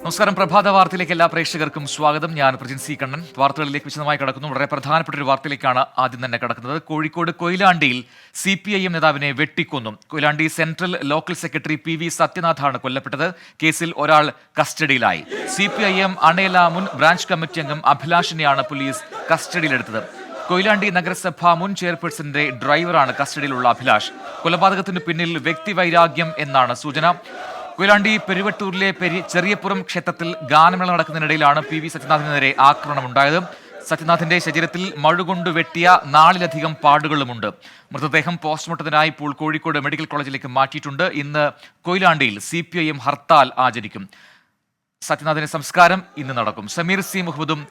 നമസ്കാരം. പ്രഭാത വാർത്തയിലേക്ക് എല്ലാ പ്രേക്ഷകർക്കും സ്വാഗതം. ഞാൻ പ്രജിൻ സി കണ്ണൻ. വാർത്തകളിലേക്ക് വിശദമായി കടക്കുന്നു. വളരെ പ്രധാനപ്പെട്ട ഒരു വാർത്തയിലേക്കാണ് ആദ്യം തന്നെ കടക്കുന്നത്. കോഴിക്കോട് കൊയിലാണ്ടിയിൽ CPIM നേതാവിനെ വെട്ടിക്കൊന്നു. Koyilandy central local secretary PV സത്യനാഥാണ് കൊല്ലപ്പെട്ടത്. കേസിൽ ഒരാൾ കസ്റ്റഡിയിലായി. CPIM അണേല മുൻ ബ്രാഞ്ച് കമ്മിറ്റി അംഗം അഭിലാഷിനെയാണ് പോലീസ് കസ്റ്റഡിയിലെടുത്തത്. കൊയിലാണ്ടി നഗരസഭ മുൻ ചെയർപേഴ്സന്റെ ഡ്രൈവറാണ് കസ്റ്റഡിയിലുള്ള അഭിലാഷ്. കൊലപാതകത്തിന് പിന്നിൽ വ്യക്തിവൈരാഗ്യം എന്നാണ് സൂചന. കൊയിലാണ്ടി പെരുവട്ടൂരിലെ ചെറിയപ്പുറം ക്ഷേത്രത്തിൽ ഗാനമേള നടക്കുന്നതിനിടയിലാണ് PV സത്യനാഥിനെതിരെ ആക്രമണമുണ്ടായത്. സത്യനാഥിന്റെ ശരീരത്തിൽ മഴുകൊണ്ട് വെട്ടിയ 4ലധികം പാടുകളുമുണ്ട്. മൃതദേഹം പോസ്റ്റ്മോർട്ടത്തിനായി ഇപ്പോൾ കോഴിക്കോട് മെഡിക്കൽ കോളേജിലേക്ക് മാറ്റിയിട്ടുണ്ട്. ഇന്ന് കൊയിലാണ്ടിയിൽ CPIM ഹർത്താൽ ആചരിക്കും. സത്യനാഥിന്റെ സംസ്കാരം ഇന്ന് നടക്കും. സമീർ C മുഹമ്മദും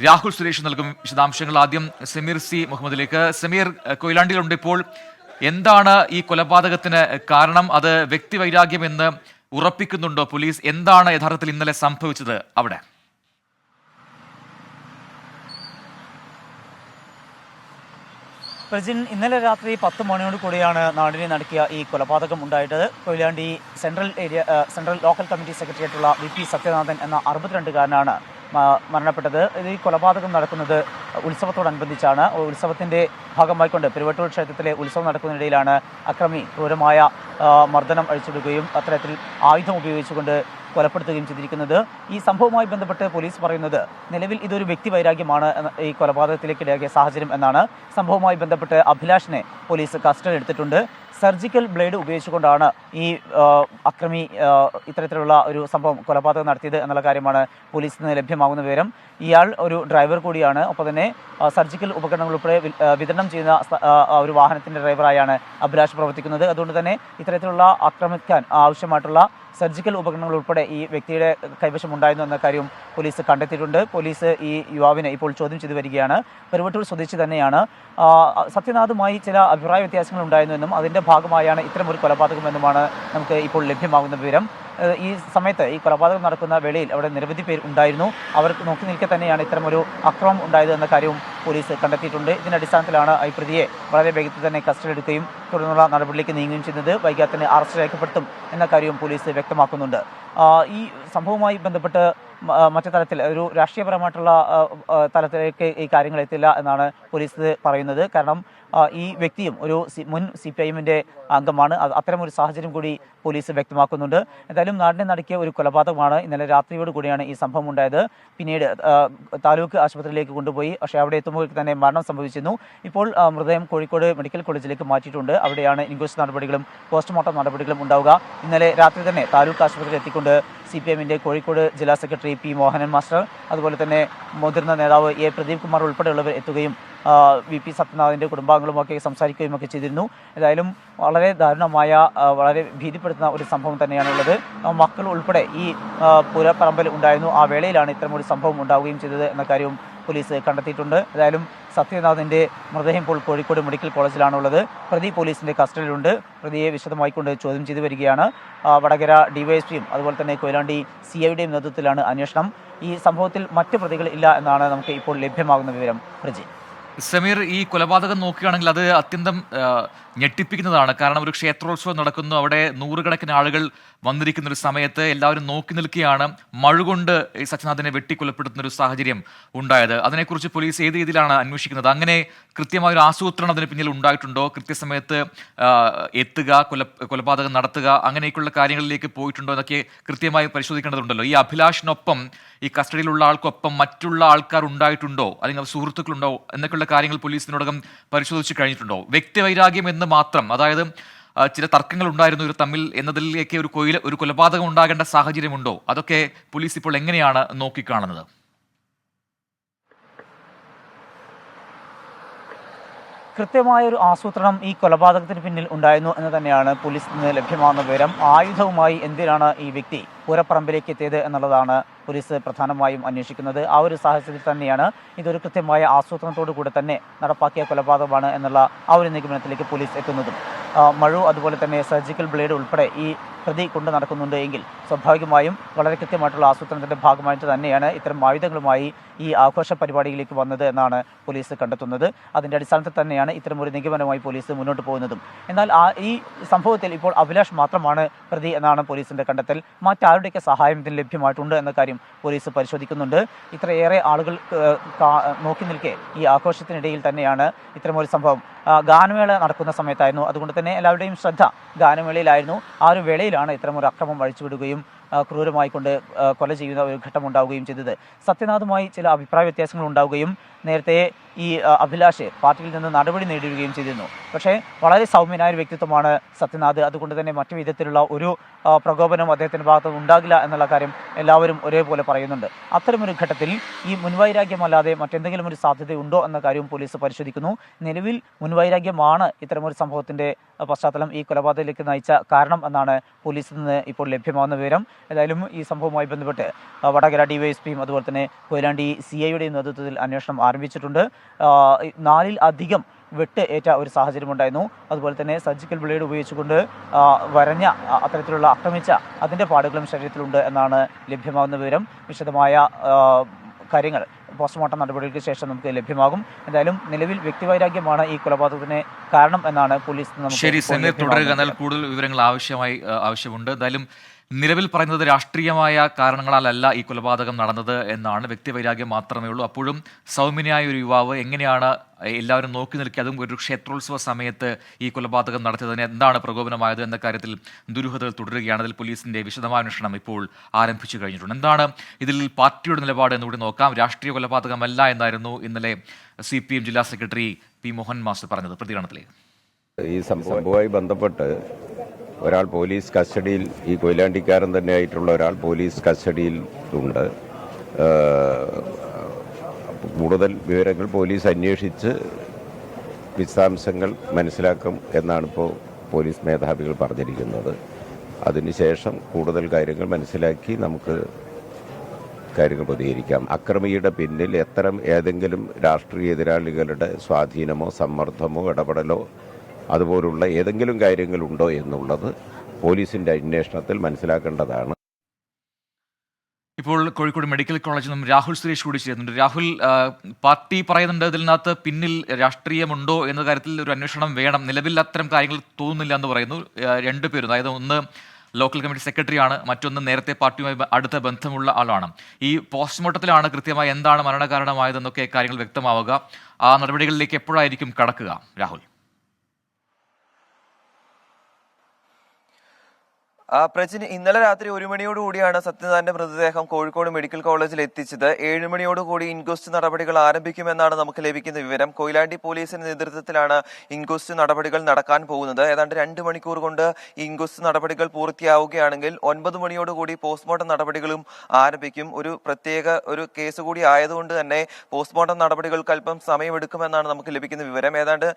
രാഹുൽ സുരേഷ് നൽകും വിശദാംശങ്ങൾ. ആദ്യം സമീർ C മുഹമ്മദിലേക്ക്. സമീർ, കൊയിലാണ്ടിയിലുണ്ട് ഇപ്പോൾ. എന്താണ് ഈ കൊലപാതകത്തിന് കാരണം? അത് വ്യക്തിവൈരാഗ്യം എന്ന് ഉറപ്പിക്കുന്നുണ്ടോ പോലീസ്? എന്താണ് യഥാർത്ഥത്തിൽ ഇന്നലെ സംഭവിച്ചത് അവിടെ? പ്രജിൻ, ഇന്നലെ രാത്രി 10 മണിയോട് കൂടിയാണ് നാടിനെ നടക്കിയ ഈ കൊലപാതകം ഉണ്ടായിട്ടത്. Koyilandy central local committee secretary ആയിട്ടുള്ള VP സത്യനാഥൻ എന്ന 62കാരനാണ് മരണപ്പെട്ടത്. ഈ കൊലപാതകം നടക്കുന്നത് ഉത്സവത്തോടനുബന്ധിച്ചാണ്. ഉത്സവത്തിന്റെ ഭാഗമായിക്കൊണ്ട് പെരുവട്ടൂർ ക്ഷേത്രത്തിലെ ഉത്സവം നടക്കുന്നതിനിടയിലാണ് അക്രമി ക്രൂരമായ മർദ്ദനം അഴിച്ചിടുകയും അത്തരത്തിൽ ആയുധം ഉപയോഗിച്ചുകൊണ്ട് കൊലപ്പെടുത്തുകയും ചെയ്തിരിക്കുന്നത്. ഈ സംഭവവുമായി ബന്ധപ്പെട്ട് പോലീസ് പറയുന്നത് നിലവിൽ ഇതൊരു വ്യക്തിവൈരാഗ്യമാണ് ഈ കൊലപാതകത്തിലേക്ക് ഇടയാക്കിയ സാഹചര്യം എന്നാണ്. സംഭവവുമായി ബന്ധപ്പെട്ട് അഭിലാഷിനെ പോലീസ് കസ്റ്റഡിയിൽ എടുത്തിട്ടുണ്ട്. സർജിക്കൽ ബ്ലേഡ് ഉപയോഗിച്ചുകൊണ്ടാണ് ഈ അക്രമി ഇത്തരത്തിലുള്ള ഒരു സംഭവം കൊലപാതകം നടത്തിയത് എന്നുള്ള കാര്യമാണ് പോലീസിൽ നിന്ന് ലഭ്യമാകുന്ന വിവരം. ഇയാൾ ഒരു ഡ്രൈവർ കൂടിയാണ്. ഒപ്പം തന്നെ സർജിക്കൽ ഉപകരണങ്ങൾ ഉൾപ്പെടെ വിതരണം ചെയ്യുന്ന ഒരു വാഹനത്തിന്റെ ഡ്രൈവറായാണ് അഭിലാഷ് പ്രവർത്തിക്കുന്നത്. അതുകൊണ്ട് തന്നെ ഇത്തരത്തിലുള്ള ആക്രമിക്കാൻ ആവശ്യമായിട്ടുള്ള സർജിക്കൽ ഉപകരണങ്ങൾ ഉൾപ്പെടെ ഈ വ്യക്തിയുടെ കൈവശം ഉണ്ടായിരുന്നു എന്ന കാര്യം പോലീസ് കണ്ടെത്തിയിട്ടുണ്ട്. പോലീസ് ഈ യുവാവിനെ ഇപ്പോൾ ചോദ്യം ചെയ്തു വരികയാണ്. പെരുവട്ടൂർ സ്വദേശി തന്നെയാണ്. സത്യനാഥുമായി ചില അഭിപ്രായ വ്യത്യാസങ്ങൾ ഉണ്ടായിരുന്നുവെന്നും അതിന്റെ ഭാഗമായാണ് ഇത്തരമൊരു കൊലപാതകമെന്നുമാണ് നമുക്ക് ഇപ്പോൾ ലഭ്യമാകുന്ന വിവരം. ഈ സമയത്ത് ഈ കൊലപാതകം നടക്കുന്ന വേളയിൽ അവിടെ നിരവധി പേർ ഉണ്ടായിരുന്നു. അവർ നോക്കി നിൽക്കെ തന്നെയാണ് ഇത്തരമൊരു അക്രമം ഉണ്ടായത് എന്ന കാര്യവും പോലീസ് കണ്ടെത്തിയിട്ടുണ്ട്. ഇതിന്റെ അടിസ്ഥാനത്തിലാണ് ഈ പ്രതിയെ വളരെ വേഗത്തിൽ തന്നെ കസ്റ്റഡി എടുക്കുകയും തുടർന്നുള്ള നടപടിയിലേക്ക് നീങ്ങുകയും ചെയ്യുന്നത്. വൈകാതെ തന്നെ അറസ്റ്റ് രേഖപ്പെടുത്തും എന്ന കാര്യവും പോലീസ് വ്യക്തമാക്കുന്നുണ്ട്. ഈ സംഭവവുമായി ബന്ധപ്പെട്ട് മറ്റു തലത്തിൽ ഒരു രാഷ്ട്രീയപരമായിട്ടുള്ള തലത്തിലേക്ക് ഈ കാര്യങ്ങൾ എത്തില്ല എന്നാണ് പോലീസ് പറയുന്നത്. കാരണം ഈ വ്യക്തിയും ഒരു മുൻ CPIMന്റെ അംഗമാണ്. അത്തരമൊരു സാഹചര്യം കൂടി പോലീസ് വ്യക്തമാക്കുന്നുണ്ട്. എന്തായാലും നാടിനെ നടക്കിയ ഒരു കൊലപാതകമാണ്. ഇന്നലെ രാത്രിയോട് കൂടിയാണ് ഈ സംഭവം ഉണ്ടായത്. പിന്നീട് താലൂക്ക് ആശുപത്രിയിലേക്ക് കൊണ്ടുപോയി. പക്ഷേ അവിടെ എത്തുമ്പോൾ തന്നെ മരണം സംഭവിച്ചിരുന്നു. ഇപ്പോൾ മൃതദേഹം കോഴിക്കോട് മെഡിക്കൽ കോളേജിലേക്ക് മാറ്റിയിട്ടുണ്ട്. അവിടെയാണ് ഇൻക്വസ്റ്റ് നടപടികളും പോസ്റ്റ്മോർട്ടം നടപടികളും ഉണ്ടാവുക. ഇന്നലെ രാത്രി തന്നെ താലൂക്ക് ആശുപത്രിയിൽ എത്തിക്കൊണ്ട് CPIMന്റെ കോഴിക്കോട് ജില്ലാ സെക്രട്ടറി P മോഹനൻ മാസ്റ്റർ, അതുപോലെ തന്നെ മുതിർന്ന നേതാവ് A പ്രദീപ് കുമാർ ഉൾപ്പെടെയുള്ളവർ എത്തുകയും VP സത്യനാഥിന്റെ കുടുംബാംഗങ്ങളുമൊക്കെ സംസാരിക്കുകയും ഒക്കെ ചെയ്തിരുന്നു. ഏതായാലും വളരെ ദാരുണമായ, വളരെ ഭീതിപ്പെടുത്തുന്ന ഒരു സംഭവം തന്നെയാണുള്ളത്. മക്കൾ ഉൾപ്പെടെ ഈ പുരപ്പറമ്പിൽ ഉണ്ടായിരുന്നു. ആ വേളയിലാണ് ഇത്തരമൊരു സംഭവം ഉണ്ടാവുകയും ചെയ്തത് എന്ന കാര്യവും പോലീസ് കണ്ടെത്തിയിട്ടുണ്ട്. ഏതായാലും സത്യനാഥിന്റെ മൃതദേഹം ഇപ്പോൾ കോഴിക്കോട് മെഡിക്കൽ കോളേജിലാണുള്ളത്. പ്രതി പോലീസിന്റെ കസ്റ്റഡിയിലുണ്ട്. പ്രതിയെ വിശദമായിക്കൊണ്ട് ചോദ്യം ചെയ്തു വരികയാണ്. വടകര DYSPയും അതുപോലെ തന്നെ കൊയിലാണ്ടി CIയുടെയും നേതൃത്വത്തിലാണ് അന്വേഷണം. ഈ സംഭവത്തിൽ മറ്റ് പ്രതികൾ ഇല്ല എന്നാണ് നമുക്ക് ഇപ്പോൾ ലഭ്യമാകുന്ന വിവരം. പ്രജി. സമീർ, ഈ കൊലപാതകം നോക്കുകയാണെങ്കിൽ അത് അത്യന്തം ഞെട്ടിപ്പിക്കുന്നതാണ്. കാരണം ഒരു ക്ഷേത്രോത്സവം നടക്കുന്നു, അവിടെ നൂറുകണക്കിന് ആളുകൾ വന്നിരിക്കുന്ന ഒരു സമയത്ത് എല്ലാവരും നോക്കി നിൽക്കുകയാണ്. മഴുകൊണ്ട് ഈ സത്യനാഥിനെ വെട്ടിക്കൊലപ്പെടുത്തുന്ന ഒരു സാഹചര്യം ഉണ്ടായത്. അതിനെക്കുറിച്ച് പോലീസ് ഏത് രീതിയിലാണ് അന്വേഷിക്കുന്നത്? അങ്ങനെ കൃത്യമായൊരു ആസൂത്രണം അതിന് പിന്നിൽ ഉണ്ടായിട്ടുണ്ടോ? കൃത്യസമയത്ത് എത്തുക, കൊലപാതകം നടത്തുക, അങ്ങനെയൊക്കെയുള്ള കാര്യങ്ങളിലേക്ക് പോയിട്ടുണ്ടോ എന്നൊക്കെ കൃത്യമായി പരിശോധിക്കേണ്ടതുണ്ടല്ലോ. ഈ അഭിലാഷിനൊപ്പം, ഈ കസ്റ്റഡിയിലുള്ള ആൾക്കൊപ്പം മറ്റുള്ള ആൾക്കാർ ഉണ്ടായിട്ടുണ്ടോ, അല്ലെങ്കിൽ സുഹൃത്തുക്കളുണ്ടോ എന്നൊക്കെയുള്ള കാര്യങ്ങൾ പോലീസ് ഇതിനോടകം പരിശോധിച്ച് കഴിഞ്ഞിട്ടുണ്ടോ? വ്യക്തിവൈരാഗ്യം എന്ന് മാത്രം, അതായത് ചില തർക്കങ്ങൾ ഉണ്ടായിരുന്നു ഇവർ തമ്മിൽ എന്നതിലേക്ക് ഒരു കൊലപാതകം ഉണ്ടാകേണ്ട സാഹചര്യമുണ്ടോ? അതൊക്കെ പോലീസ് ഇപ്പോൾ എങ്ങനെയാണ് നോക്കിക്കാണുന്നത്? കൃത്യമായൊരു ആസൂത്രണം ഈ കൊലപാതകത്തിന് പിന്നിൽ ഉണ്ടായിരുന്നു എന്ന് തന്നെയാണ് പോലീസിൽ നിന്ന് ലഭ്യമാകുന്ന വിവരം. ആയുധവുമായി എന്തിനാണ് ഈ വ്യക്തി പൂരപ്പറമ്പിലേക്ക് എത്തിയത് എന്നുള്ളതാണ് പോലീസ് പ്രധാനമായും അന്വേഷിക്കുന്നത്. ആ ഒരു സാഹചര്യത്തിൽ തന്നെയാണ് ഇതൊരു കൃത്യമായ ആസൂത്രണത്തോടു കൂടെ തന്നെ നടപ്പാക്കിയ കൊലപാതകമാണ് എന്നുള്ള ആ ഒരു നിഗമനത്തിലേക്ക് പോലീസ് എത്തുന്നതും. മഴു, അതുപോലെ തന്നെ സർജിക്കൽ ബ്ലേഡ് ഉൾപ്പെടെ ഈ പ്രതി കൊണ്ട് നടക്കുന്നുണ്ട് എങ്കിൽ സ്വാഭാവികമായും വളരെ കൃത്യമായിട്ടുള്ള ആസൂത്രണത്തിന്റെ ഭാഗമായിട്ട് തന്നെയാണ് ഇത്തരം ആയുധങ്ങളുമായി ഈ ആഘോഷ പരിപാടിയിലേക്ക് വന്നത് എന്നാണ് പോലീസ് കണ്ടെത്തുന്നത്. അതിന്റെ അടിസ്ഥാനത്തിൽ തന്നെയാണ് ഇത്തരം ഒരു നിഗമനവുമായി പോലീസ് മുന്നോട്ട് പോകുന്നതും. എന്നാൽ ഈ സംഭവത്തിൽ ഇപ്പോൾ അഭിലാഷ് മാത്രമാണ് പ്രതി എന്നാണ് പോലീസിന്റെ കണ്ടെത്തൽ. ആരുടെയൊക്കെ സഹായം ഇതിന് ലഭ്യമായിട്ടുണ്ട് എന്ന കാര്യം പോലീസ് പരിശോധിക്കുന്നുണ്ട്. ഇത്രയേറെ ആളുകൾ നോക്കി നിൽക്കെ ഈ ആഘോഷത്തിനിടയിൽ തന്നെയാണ് ഇത്തരമൊരു സംഭവം. ഗാനമേള നടക്കുന്ന സമയത്തായിരുന്നു, അതുകൊണ്ട് തന്നെ എല്ലാവരുടെയും ശ്രദ്ധ ഗാനമേളയിലായിരുന്നു. ആ ഒരു വേളയിലാണ് ഇത്തരമൊരു അക്രമം അഴിച്ചുവിടുകയും ക്രൂരമായി കൊണ്ട് കൊല ചെയ്യുന്ന ഒരു ഘട്ടം ഉണ്ടാവുകയും ചെയ്തത്. സത്യനാഥുമായി ചില അഭിപ്രായ വ്യത്യാസങ്ങൾ ഉണ്ടാവുകയും നേരത്തെ ഈ അഭിലാഷ് പാർട്ടിയിൽ നിന്ന് നടപടി നേടുകയും ചെയ്തിരുന്നു. പക്ഷേ വളരെ സൗമ്യനായ ഒരു വ്യക്തിത്വമാണ് സത്യനാഥ്. അതുകൊണ്ട് തന്നെ മറ്റു വിധത്തിലുള്ള ഒരു പ്രകോപനം അദ്ദേഹത്തിൻ്റെ ഭാഗത്ത് ഉണ്ടാകില്ല എന്നുള്ള കാര്യം എല്ലാവരും ഒരേപോലെ പറയുന്നുണ്ട്. അത്തരമൊരു ഘട്ടത്തിൽ ഈ മുൻവൈരാഗ്യമല്ലാതെ മറ്റെന്തെങ്കിലും ഒരു സാധ്യതയുണ്ടോ എന്ന കാര്യവും പോലീസ് പരിശോധിക്കുന്നു. നിലവിൽ മുൻവൈരാഗ്യമാണ് ഇത്തരമൊരു സംഭവത്തിൻ്റെ പശ്ചാത്തലം ഈ കൊലപാതകത്തിലേക്ക് നയിച്ച കാരണം എന്നാണ് പോലീസിൽ നിന്ന് ഇപ്പോൾ ലഭ്യമാകുന്ന വിവരം. ഏതായാലും ഈ സംഭവവുമായി ബന്ധപ്പെട്ട് വടകര ഡിവൈഎസ്പിയും അതുപോലെ തന്നെ കൊയിലാണ്ടി CIയുടെയും നേതൃത്വത്തിൽ അന്വേഷണം ആരംഭിച്ചിട്ടുണ്ട്. 4 അധികം വെട്ട് ഏറ്റ ഒരു സാഹചര്യമുണ്ടായിരുന്നു. അതുപോലെ തന്നെ സർജിക്കൽ ബ്ലേഡ് ഉപയോഗിച്ചുകൊണ്ട് വരഞ്ഞ അത്തരത്തിലുള്ള ആക്രമിച്ച അതിൻ്റെ പാടുകളും ശരീരത്തിലുണ്ട് എന്നാണ് ലഭ്യമാകുന്ന വിവരം. വിശദമായ കാര്യങ്ങൾ പോസ്റ്റ്മോർട്ടം നടപടികൾക്ക് ശേഷം നമുക്ക് ലഭ്യമാകും. എന്തായാലും നിലവിൽ വ്യക്തിവൈരാഗ്യമാണ് ഈ കൊലപാതകത്തിന് കാരണം എന്നാണ് പോലീസ് ശരി സമീർ തുടരുക. എന്നാൽ കൂടുതൽ വിവരങ്ങൾ ആവശ്യമുണ്ട്. എന്തായാലും നിലവിൽ പറയുന്നത് രാഷ്ട്രീയമായ കാരണങ്ങളാലല്ല ഈ കൊലപാതകം നടന്നത് എന്നാണ്. വ്യക്തിവൈരാഗ്യം മാത്രമേ ഉള്ളൂ. അപ്പോഴും സൗമ്യനായ ഒരു യുവാവ് എങ്ങനെയാണ് എല്ലാവരും നോക്കി നിൽക്കുക, അതും ഒരു ക്ഷേത്രോത്സവ സമയത്ത് ഈ കൊലപാതകം നടത്തിയതിന് എന്താണ് പ്രകോപനമായത് എന്ന കാര്യത്തിൽ ദുരൂഹതകൾ തുടരുകയാണ്. അതിൽ പോലീസിന്റെ വിശദമായ അന്വേഷണം ഇപ്പോൾ ആരംഭിച്ചു കഴിഞ്ഞിട്ടുണ്ട്. എന്താണ് ഇതിൽ പാർട്ടിയുടെ നിലപാട് എന്നുകൂടി നോക്കാം. രാഷ്ട്രീയ കൊലപാതകമല്ല എന്നായിരുന്നു ഇന്നലെ CPM ജില്ലാ സെക്രട്ടറി P. മോഹൻ മാസ്റ്റർ പറഞ്ഞത്. പ്രതികരണത്തിലേക്ക് ഈ സംഭവവുമായി ബന്ധപ്പെട്ട് ഒരാൾ പോലീസ് കസ്റ്റഡിയിൽ, ഈ കൊയിലാണ്ടിക്കാരൻ തന്നെയായിട്ടുള്ള ഒരാൾ പോലീസ് കസ്റ്റഡിയിൽ ഉണ്ട്. കൂടുതൽ വിവരങ്ങൾ പോലീസ് അന്വേഷിച്ച് വിശദാംശങ്ങൾ മനസ്സിലാക്കും എന്നാണിപ്പോൾ പോലീസ് മേധാവികൾ പറഞ്ഞിരിക്കുന്നത്. അതിനുശേഷം കൂടുതൽ കാര്യങ്ങൾ മനസ്സിലാക്കി നമുക്ക് കാര്യങ്ങൾ പ്രതികരിക്കാം. അക്രമിയുടെ പിന്നിൽ ഏതെങ്കിലും രാഷ്ട്രീയ എതിരാളികളുടെ സ്വാധീനമോ സമ്മർദ്ദമോ ഇടപെടലോ അതുപോലുള്ള ഏതെങ്കിലും കാര്യങ്ങളുണ്ടോ എന്നുള്ളത് പോലീസിന്റെ അന്വേഷണത്തിൽ മനസ്സിലാക്കേണ്ടതാണ്. ഇപ്പോൾ കോഴിക്കോട് മെഡിക്കൽ കോളേജിൽ നിന്നും രാഹുൽ സുരേഷ് കൂടി ചേരുന്നുണ്ട്. രാഹുൽ, പാർട്ടി പറയുന്നുണ്ട് ഇതിനകത്ത് പിന്നിൽ രാഷ്ട്രീയമുണ്ടോ എന്ന കാര്യത്തിൽ ഒരു അന്വേഷണം വേണം. നിലവിൽ അത്തരം കാര്യങ്ങൾ തോന്നുന്നില്ല എന്ന് പറയുന്നു. രണ്ടുപേരും, അതായത് ഒന്ന് ലോക്കൽ കമ്മിറ്റി സെക്രട്ടറിയാണ്, മറ്റൊന്ന് നേരത്തെ പാർട്ടിയുമായി അടുത്ത ബന്ധമുള്ള ആളാണ്. ഈ പോസ്റ്റ്മോർട്ടത്തിലാണ് കൃത്യമായി എന്താണ് മരണകാരണമായതെന്നൊക്കെ കാര്യങ്ങൾ വ്യക്തമാവുക. ആ നടപടികളിലേക്ക് എപ്പോഴായിരിക്കും കടക്കുക രാഹുൽ? പ്രജിൻ, ഇന്നലെ രാത്രി 1 മണിയോടുകൂടിയാണ് സത്യനാഥന്റെ മൃതദേഹം കോഴിക്കോട് മെഡിക്കൽ കോളേജിൽ എത്തിച്ചത്. 7 മണിയോടുകൂടി ഇൻക്വസ്റ്റ് നടപടികൾ ആരംഭിക്കുമെന്നാണ് നമുക്ക് ലഭിക്കുന്ന വിവരം. കൊയിലാണ്ടി പോലീസിന്റെ നേതൃത്വത്തിലാണ് ഇൻക്വസ്റ്റ് നടപടികൾ നടക്കാൻ പോകുന്നത്. ഏതാണ്ട് 2 മണിക്കൂർ കൊണ്ട് ഈ ഇൻക്വസ്റ്റ് നടപടികൾ പൂർത്തിയാവുകയാണെങ്കിൽ 9 മണിയോടുകൂടി പോസ്റ്റ്മോർട്ടം നടപടികളും ആരംഭിക്കും. ഒരു പ്രത്യേക കേസ് കൂടി ആയതുകൊണ്ട് തന്നെ പോസ്റ്റ്മോർട്ടം നടപടികൾക്ക് അല്പം സമയമെടുക്കുമെന്നാണ് നമുക്ക് ലഭിക്കുന്ന വിവരം. ഏതാണ്ട്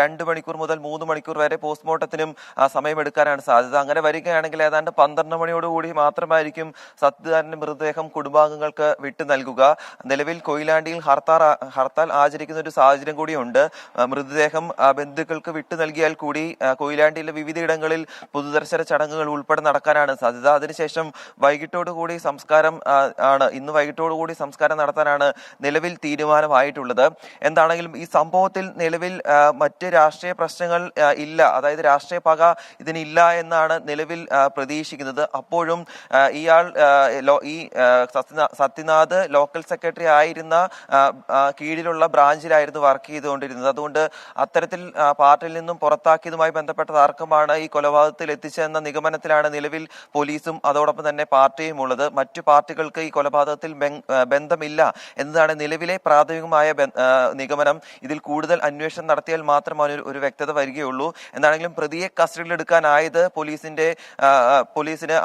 2 മണിക്കൂർ മുതൽ 3 മണിക്കൂർ വരെ പോസ്റ്റ്മോർട്ടത്തിനും സമയമെടുക്കാനാണ് സാധ്യത. അങ്ങനെ വരികയാണെങ്കിൽ ഏതാണ്ട് 12 മണിയോടുകൂടി മാത്രമായിരിക്കും സത്യനാഥന്റെ മൃതദേഹം കുടുംബാംഗങ്ങൾക്ക് വിട്ടു നൽകുക. നിലവിൽ കൊയിലാണ്ടിയിൽ ഹർത്താൽ ആചരിക്കുന്ന ഒരു സാഹചര്യം കൂടിയുണ്ട്. മൃതദേഹം ബന്ധുക്കൾക്ക് വിട്ടു നൽകിയാൽ കൂടി കൊയിലാണ്ടിയിലെ വിവിധയിടങ്ങളിൽ പൊതുദർശന ചടങ്ങുകൾ ഉൾപ്പെടെ നടക്കാനാണ് സാധ്യത. അതിനുശേഷം വൈകിട്ടോടുകൂടി ഇന്ന് വൈകിട്ടോടുകൂടി സംസ്കാരം നടത്താനാണ് നിലവിൽ തീരുമാനമായിട്ടുള്ളത്. എന്താണെങ്കിലും ഈ സംഭവത്തിൽ നിലവിൽ മറ്റ് രാഷ്ട്രീയ പ്രശ്നങ്ങൾ ഇല്ല, അതായത് രാഷ്ട്രീയ പക ഇതിനില്ല എന്നാണ് നിലവിൽ പ്രതീക്ഷിക്കുന്നത്. അപ്പോഴും ഇയാൾ സത്യനാഥ് ലോക്കൽ സെക്രട്ടറി ആയിരുന്ന കീഴിലുള്ള ബ്രാഞ്ചിലായിരുന്നു വർക്ക് ചെയ്തുകൊണ്ടിരുന്നത്. അതുകൊണ്ട് അത്തരത്തിൽ പാർട്ടിയിൽ നിന്നും പുറത്താക്കിയതുമായി ബന്ധപ്പെട്ട തർക്കമാണ് ഈ കൊലപാതകത്തിൽ എത്തിച്ചതെന്ന നിഗമനത്തിലാണ് നിലവിൽ പോലീസും അതോടൊപ്പം തന്നെ പാർട്ടിയും ഉള്ളത്. മറ്റു പാർട്ടികൾക്ക് ഈ കൊലപാതകത്തിൽ ബന്ധമില്ല എന്നതാണ് നിലവിലെ പ്രാഥമികമായ നിഗമനം. ഇതിൽ കൂടുതൽ അന്വേഷണം നടത്തിയാൽ മാത്രമാണ് ഒരു വ്യക്തത വരികയുള്ളൂ. എന്താണെങ്കിലും പ്രതിയെ കസ്റ്റഡിയിലെടുക്കാനായത് പോലീസിന്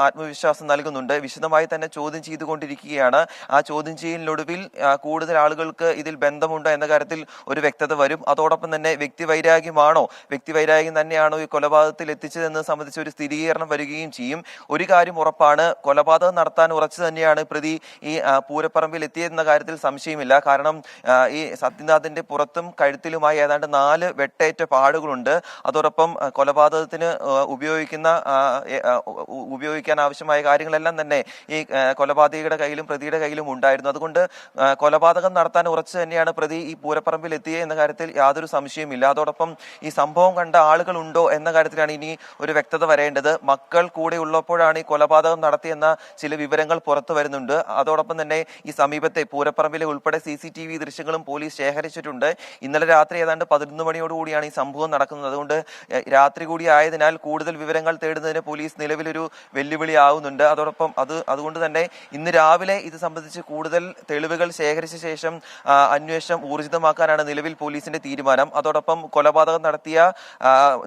ആത്മവിശ്വാസം നൽകുന്നുണ്ട്. വിശദമായി തന്നെ ചോദ്യം ചെയ്തുകൊണ്ടിരിക്കുകയാണ്. ആ ചോദ്യം ചെയ്യലിനൊടുവിൽ കൂടുതൽ ആളുകൾക്ക് ഇതിൽ ബന്ധമുണ്ടോ എന്ന കാര്യത്തിൽ ഒരു വ്യക്തത വരും. അതോടൊപ്പം തന്നെ വ്യക്തിവൈരാഗ്യം തന്നെയാണോ ഈ കൊലപാതകത്തിൽ എത്തിച്ചതെന്ന് സംബന്ധിച്ച് ഒരു സ്ഥിരീകരണം വരികയും ചെയ്യും. ഒരു കാര്യം ഉറപ്പാണ്, കൊലപാതകം നടത്താൻ ഉറച്ചു തന്നെയാണ് പ്രതി ഈ പൂരപ്പറമ്പിൽ എത്തിയതെന്ന കാര്യത്തിൽ സംശയമില്ല. കാരണം ഈ സത്യനാഥിന്റെ പുറത്തും കഴുത്തിലുമായി ഏതാണ്ട് 4 വെട്ടേറ്റ പാടുകളുണ്ട്. അതോടൊപ്പം കൊലപാതകത്തിന് ഉപയോഗിക്കുന്ന ഉപയോഗിക്കാൻ ആവശ്യമായ കാര്യങ്ങളെല്ലാം തന്നെ ഈ കൊലപാതകിയുടെ കയ്യിലും പ്രതിയുടെ കയ്യിലും ഉണ്ടായിരുന്നു. അതുകൊണ്ട് കൊലപാതകം നടത്താൻ ഉറച്ചു തന്നെയാണ് പ്രതി ഈ പൂരപ്പറമ്പിൽ എത്തിയത് എന്ന കാര്യത്തിൽ യാതൊരു സംശയവുമില്ല. അതോടൊപ്പം ഈ സംഭവം കണ്ട ആളുകൾ ഉണ്ടോ എന്ന കാര്യത്തിലാണ് ഇനി ഒരു വ്യക്തത വരേണ്ടത്. മക്കൾ കൂടെ ഉള്ളപ്പോഴാണ് ഈ കൊലപാതകം നടത്തിയെന്ന ചില വിവരങ്ങൾ പുറത്തു വരുന്നുണ്ട്. അതോടൊപ്പം തന്നെ ഈ സമീപത്തെ പൂരപ്പറമ്പിലെ ഉൾപ്പെടെ CCTV ദൃശ്യങ്ങളും പോലീസ് ശേഖരിച്ചിട്ടുണ്ട്. ഇന്നലെ രാത്രി ഏതാണ്ട് 11 മണിയോടുകൂടിയാണ് ഈ സംഭവം നടക്കുന്നത്. അതുകൊണ്ട് രാത്രി കൂടി ആയതിനാൽ കൂടുതൽ വിവരങ്ങൾ തേടുന്നതിന് പോലീസ് നിലവിലൊരു വെല്ലുവിളി ആവുന്നുണ്ട്. അതുകൊണ്ട് തന്നെ ഇന്ന് രാവിലെ ഇത് സംബന്ധിച്ച് കൂടുതൽ തെളിവുകൾ ശേഖരിച്ച ശേഷം അന്വേഷണം ഊർജിതമാക്കാനാണ് നിലവിൽ പോലീസിന്റെ തീരുമാനം. അതോടൊപ്പം കൊലപാതകം നടത്തിയ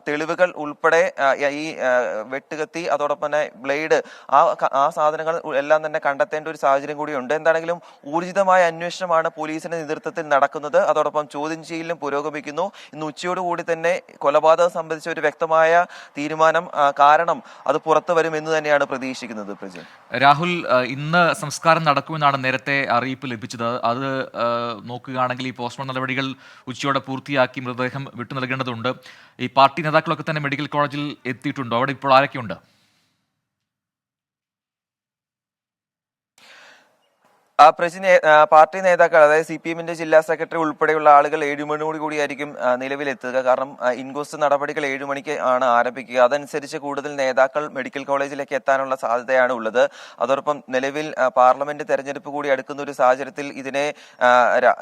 തെളിവുകൾ ഉൾപ്പെടെ ഈ വെട്ടുകത്തി, അതോടൊപ്പം തന്നെ ബ്ലേഡ്, ആ സാധനങ്ങൾ എല്ലാം തന്നെ കണ്ടെത്തേണ്ട ഒരു സാഹചര്യം കൂടിയുണ്ട്. എന്താണെങ്കിലും ഊർജിതമായ അന്വേഷണമാണ് പോലീസിന്റെ നേതൃത്വത്തിൽ നടക്കുന്നത്. അതോടൊപ്പം ചോദ്യം ചെയ്യലും പുരോഗമിക്കുന്നു. ഇന്ന് ഉച്ചയോടുകൂടി തന്നെ കൊലപാതകം സംബന്ധിച്ച ഒരു വ്യക്തമായ തീരുമാനം, കാരണം അത് പുറത്തു വരും എന്ന് തന്നെയാണ് പ്രതീക്ഷിക്കുന്നത്. പ്രജൻ, രാഹുൽ, ഇന്ന് സംസ്കാരം നടക്കുമെന്നാണ് നേരത്തെ അറിയിപ്പ് ലഭിച്ചത്. അത് നോക്കുകയാണെങ്കിൽ ഈ പോസ്റ്റ്മോർട്ടം നടപടികൾ ഉച്ചയോടെ പൂർത്തിയാക്കി മൃതദേഹം വിട്ടു നൽകേണ്ടതുണ്ട്. ഈ പാർട്ടി നേതാക്കളൊക്കെ തന്നെ മെഡിക്കൽ കോളേജിൽ എത്തിയിട്ടുണ്ടോ? അവിടെ ഇപ്പോൾ ആരൊക്കെയുണ്ട്? പാർട്ടി നേതാക്കൾ, അതായത് CPM-ന്റെ ജില്ലാ സെക്രട്ടറി ഉൾപ്പെടെയുള്ള ആളുകൾ 7 മണിയോടുകൂടിയായിരിക്കും നിലവിലെത്തുക. കാരണം ഇൻക്വസ്റ്റ് നടപടികൾ 7 മണിക്ക് ആണ് ആരംഭിക്കുക. അതനുസരിച്ച് കൂടുതൽ നേതാക്കൾ മെഡിക്കൽ കോളേജിലേക്ക് എത്താനുള്ള സാധ്യതയാണ് ഉള്ളത്. അതോടൊപ്പം നിലവിൽ പാർലമെന്റ് തെരഞ്ഞെടുപ്പ് കൂടി അടുക്കുന്ന ഒരു സാഹചര്യത്തിൽ ഇതിനെ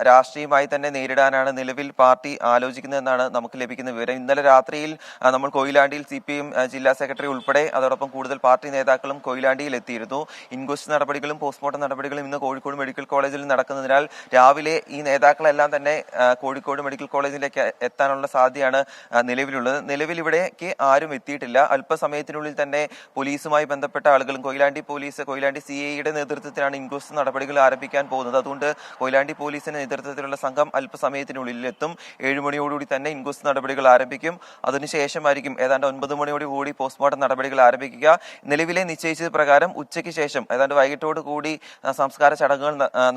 രാഷ്ട്രീയമായി തന്നെ നേരിടാനാണ് നിലവിൽ പാർട്ടി ആലോചിക്കുന്നതെന്നാണ് നമുക്ക് ലഭിക്കുന്ന വിവരം. ഇന്നലെ രാത്രിയിൽ നമ്മൾ കൊയിലാണ്ടിയിൽ CPM ജില്ലാ സെക്രട്ടറി ഉൾപ്പെടെ അതോടൊപ്പം കൂടുതൽ പാർട്ടി നേതാക്കളും കൊയിലാണ്ടിയിൽ എത്തിയിരുന്നു. ഇൻക്വസ്റ്റ് നടപടികളും പോസ്റ്റ്മോർട്ടം നടപടികളും ഇന്ന് കോഴിക്കോട് മെഡിക്കൽ കോളേജിൽ നടക്കുന്നതിനാൽ രാവിലെ ഈ നേതാക്കളെല്ലാം തന്നെ കോഴിക്കോട് മെഡിക്കൽ കോളേജിലേക്ക് എത്താനുള്ള സാധ്യതയാണ് നിലവിലുള്ളത്. നിലവിൽ ഇവിടേക്ക് ആരും എത്തിയിട്ടില്ല. അല്പസമയത്തിനുള്ളിൽ തന്നെ പോലീസുമായി ബന്ധപ്പെട്ട ആളുകളും കൊയിലാണ്ടി CIയുടെ നേതൃത്വത്തിലാണ് ഇൻക്വസ്റ്റ് നടപടികൾ ആരംഭിക്കാൻ പോകുന്നത്. അതുകൊണ്ട് കൊയിലാണ്ടി പോലീസിന്റെ നേതൃത്വത്തിലുള്ള സംഘം അല്പസമയത്തിനുള്ളിൽ എത്തും. 7 മണിയോടുകൂടി തന്നെ ഇൻക്വസ്റ്റ് നടപടികൾ ആരംഭിക്കും. അതിനുശേഷമായിരിക്കും ഏതാണ്ട് 9 മണിയോടുകൂടി പോസ്റ്റ്മോർട്ടം നടപടികൾ ആരംഭിക്കുക. നിലവിലെ നിശ്ചയിച്ചത് പ്രകാരം ഉച്ചയ്ക്ക് ശേഷം ഏതാണ്ട് വൈകിട്ടോട് കൂടി സംസ്കാര ചടങ്ങുകൾ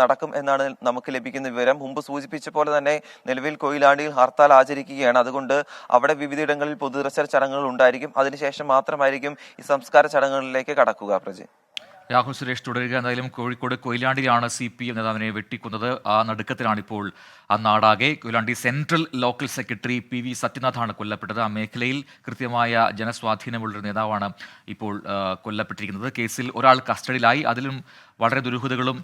നടക്കും എന്നാണ് നമുക്ക് ലഭിക്കുന്ന വിവരം. മുമ്പ് സൂചിപ്പിച്ച പോലെ തന്നെ നിലവിൽ കൊയിലാണ്ടിയിൽ ഹർത്താൽ ആചരിക്കുകയാണ്. അതുകൊണ്ട് അവിടെ വിവിധയിടങ്ങളിൽ പൊതുദർശന ചടങ്ങുകൾ ഉണ്ടായിരിക്കും. അതിനുശേഷം മാത്രമായിരിക്കും ഈ സംസ്കാര ചടങ്ങുകളിലേക്ക് കടക്കുക. പ്രജി, രാഹുൽ സുരേഷ് തുടരുക. എന്തായാലും കോഴിക്കോട് കൊയിലാണ്ടിയിലാണ് CPM നേതാവിനെ വെട്ടിക്കുന്നത്. ആ നടുക്കത്തിലാണിപ്പോൾ ആ നാടാകെ. Koyilandy central local secretary PV സത്യനാഥാണ് കൊല്ലപ്പെട്ടത്. ആ മേഖലയിൽ കൃത്യമായ ജനസ്വാധീനമുള്ളൊരു നേതാവാണ് ഇപ്പോൾ കൊല്ലപ്പെട്ടിരിക്കുന്നത്. കേസിൽ ഒരാൾ കസ്റ്റഡിയിലായി. അതിലും വളരെ ദുരൂഹതകളും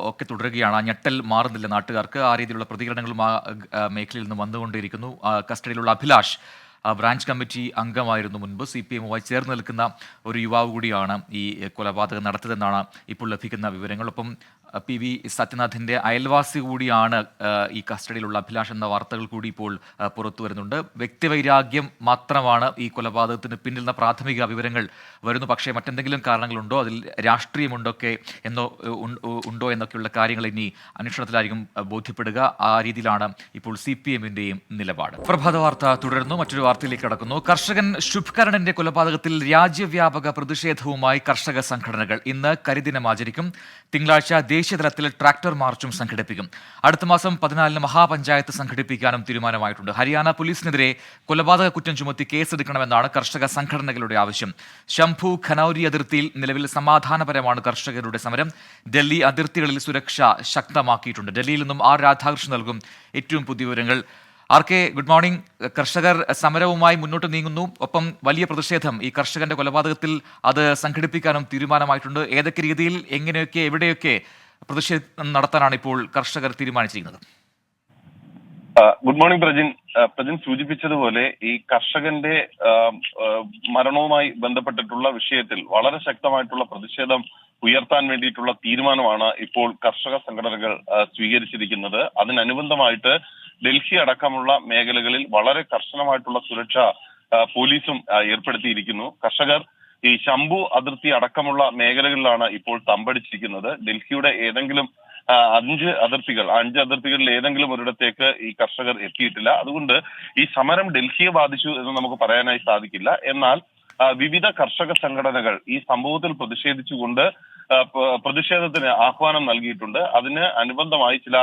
ഒക്കെ തുടരുകയാണ്. ആ ഞെട്ടൽ മാറുന്നില്ല നാട്ടുകാർക്ക്. ആ രീതിയിലുള്ള പ്രതികരണങ്ങളും ആ മേഖലയിൽ നിന്ന് വന്നുകൊണ്ടിരിക്കുന്നു. കസ്റ്റഡിയിലുള്ള അഭിലാഷ് ബ്രാഞ്ച് കമ്മിറ്റി അംഗമായിരുന്നു മുൻപ്. CPM-മായി ചേർന്ന് നിൽക്കുന്ന ഒരു യുവാവ് കൂടിയാണ് ഈ കൊലപാതകം നടത്തിയതെന്നാണ് ഇപ്പോൾ ലഭിക്കുന്ന വിവരങ്ങൾ. ഒപ്പം PV സത്യനാഥിൻ്റെ അയൽവാസി കൂടിയാണ് ഈ കസ്റ്റഡിയിലുള്ള അഭിലാഷ് എന്ന വാർത്തകൾ കൂടി ഇപ്പോൾ പുറത്തു വരുന്നുണ്ട്. വ്യക്തിവൈരാഗ്യം മാത്രമാണ് ഈ കൊലപാതകത്തിന് പിന്നിൽ നിന്ന് പ്രാഥമിക വിവരങ്ങൾ വരുന്നു. പക്ഷേ മറ്റെന്തെങ്കിലും കാരണങ്ങളുണ്ടോ, അതിൽ രാഷ്ട്രീയമുണ്ടോ എന്നൊക്കെയുള്ള കാര്യങ്ങൾ ഇനി അന്വേഷണത്തിലായിരിക്കും ബോധ്യപ്പെടുക. ആ രീതിയിലാണ് ഇപ്പോൾ CPM-ന്റെയും നിലപാട്. പ്രഭാത വാർത്ത തുടരുന്നു. മറ്റൊരു വാർത്തയിലേക്ക് കടക്കുന്നു. കർഷകൻ ശുഭ്കരണിന്റെ കൊലപാതകത്തിൽ രാജ്യവ്യാപക പ്രതിഷേധവുമായി കർഷക സംഘടനകൾ ഇന്ന് കരിദിനം ആചരിക്കും. തിങ്കളാഴ്ച ദേശീയതലത്തിൽ ട്രാക്ടർ മാർച്ചും സംഘടിപ്പിക്കും. അടുത്ത മാസം 14 മഹാപഞ്ചായത്ത് സംഘടിപ്പിക്കാനും തീരുമാനമായിട്ടുണ്ട്. ഹരിയാന പോലീസിനെതിരെ കൊലപാതക കുറ്റം ചുമത്തി കേസെടുക്കണമെന്നാണ് കർഷക സംഘടനകളുടെ ആവശ്യം. ശംഭു ഖനൌരി അതിർത്തിയിൽ നിലവിൽ സമാധാനപരമാണ് കർഷകരുടെ സമരം. ഡൽഹി അതിർത്തികളിൽ സുരക്ഷ ശക്തമാക്കിയിട്ടുണ്ട്. ഡൽഹിയിൽ നിന്നും R രാധാകൃഷ്ണൻ നൽകും ഏറ്റവും പുതിയ വിവരങ്ങൾ. RK, good morning. കർഷകർ സമരവുമായി മുന്നോട്ട് നീങ്ങുന്നു. ഒപ്പം വലിയ പ്രതിഷേധം ഈ കർഷകന്റെ കൊലപാതകത്തിൽ അത് സംഘടിപ്പിക്കാനും തീരുമാനമായിട്ടുണ്ട്. ഏതൊക്കെ രീതിയിൽ, എങ്ങനെയൊക്കെ, എവിടെയൊക്കെ പ്രതിഷേധം നടത്താനാണ് ഇപ്പോൾ കർഷകർ തീരുമാനിച്ചിരിക്കുന്നത്? ഗുഡ് മോർണിംഗ് പ്രജിൻ സൂചിപ്പിച്ചതുപോലെ ഈ കർഷകന്റെ മരണവുമായി ബന്ധപ്പെട്ടിട്ടുള്ള വിഷയത്തിൽ വളരെ ശക്തമായിട്ടുള്ള പ്രതിഷേധം ഉയർത്താൻ വേണ്ടിയിട്ടുള്ള തീരുമാനമാണ് ഇപ്പോൾ കർഷക സംഘടനകൾ സ്വീകരിച്ചിരിക്കുന്നത്. അതിനനുബന്ധമായിട്ട് ഡൽഹി അടക്കമുള്ള മേഖലകളിൽ വളരെ കർശനമായിട്ടുള്ള സുരക്ഷ പോലീസും ഏർപ്പെടുത്തിയിരിക്കുന്നു. കർഷകർ ഈ ശംഭു അതിർത്തി അടക്കമുള്ള മേഖലകളിലാണ് ഇപ്പോൾ തമ്പടിച്ചിരിക്കുന്നത്. ഡൽഹിയുടെ ഏതെങ്കിലും 5 അതിർത്തികളിൽ ഏതെങ്കിലും ഒരിടത്തേക്ക് ഈ കർഷകർ എത്തിയിട്ടില്ല. അതുകൊണ്ട് ഈ സമരം ഡൽഹിയെ ബാധിച്ചു എന്ന് നമുക്ക് പറയാനായി സാധിക്കില്ല. എന്നാൽ വിവിധ കർഷക സംഘടനകൾ ഈ സംഭവത്തിൽ പ്രതിഷേധിച്ചുകൊണ്ട് പ്രതിഷേധത്തിന് ആഹ്വാനം നൽകിയിട്ടുണ്ട്. അതിന് അനുബന്ധമായി ചില